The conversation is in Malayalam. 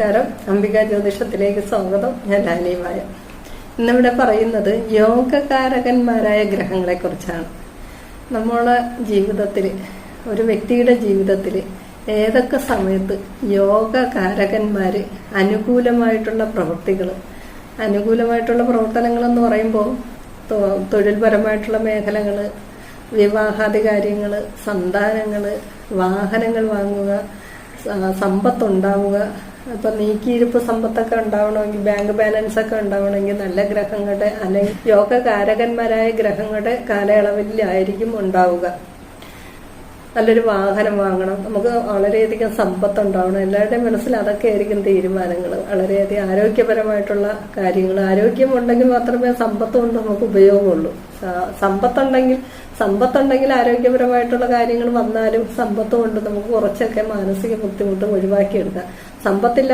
നമസ്കാരം. അംബിക ജ്യോതിഷത്തിലേക്ക് സ്വാഗതം. ഞാൻ ലാലിമായ. ഇന്നിവിടെ പറയുന്നത് യോഗകാരകന്മാരായ ഗ്രഹങ്ങളെ കുറിച്ചാണ്. നമ്മളെ ജീവിതത്തിൽ, ഒരു വ്യക്തിയുടെ ജീവിതത്തിൽ ഏതൊക്കെ സമയത്ത് യോഗകാരകന്മാര് അനുകൂലമായിട്ടുള്ള പ്രവർത്തനങ്ങൾ എന്ന് പറയുമ്പോൾ തൊഴിൽപരമായിട്ടുള്ള മേഖലകള്, വിവാഹാദി കാര്യങ്ങള്, സന്താനങ്ങള്, വാഹനങ്ങൾ വാങ്ങുക, സമ്പത്തുണ്ടാവുക. ഇപ്പൊ നീക്കിയിരിപ്പ് സമ്പത്തൊക്കെ ഉണ്ടാവണമെങ്കിൽ, ബാങ്ക് ബാലൻസ് ഒക്കെ ഉണ്ടാവണമെങ്കിൽ നല്ല ഗ്രഹങ്ങളുടെ അല്ലെങ്കിൽ യോഗകാരകന്മാരായ ഗ്രഹങ്ങളുടെ കാലയളവിലായിരിക്കും ഉണ്ടാവുക. നല്ലൊരു വാഹനം വാങ്ങണം, നമുക്ക് വളരെയധികം സമ്പത്ത് ഉണ്ടാവണം. എല്ലാവരുടെയും മനസ്സിൽ അതൊക്കെ ആയിരിക്കും തീരുമാനങ്ങൾ. വളരെയധികം ആരോഗ്യപരമായിട്ടുള്ള കാര്യങ്ങൾ. ആരോഗ്യമുണ്ടെങ്കിൽ മാത്രമേ സമ്പത്ത് കൊണ്ട് നമുക്ക് ഉപയോഗമുള്ളൂ. സമ്പത്തുണ്ടെങ്കിൽ ആരോഗ്യപരമായിട്ടുള്ള കാര്യങ്ങൾ വന്നാലും സമ്പത്ത് കൊണ്ട് നമുക്ക് കുറച്ചൊക്കെ മാനസിക ബുദ്ധിമുട്ട് ഒഴിവാക്കിയെടുക്കാം. സമ്പത്തില്ല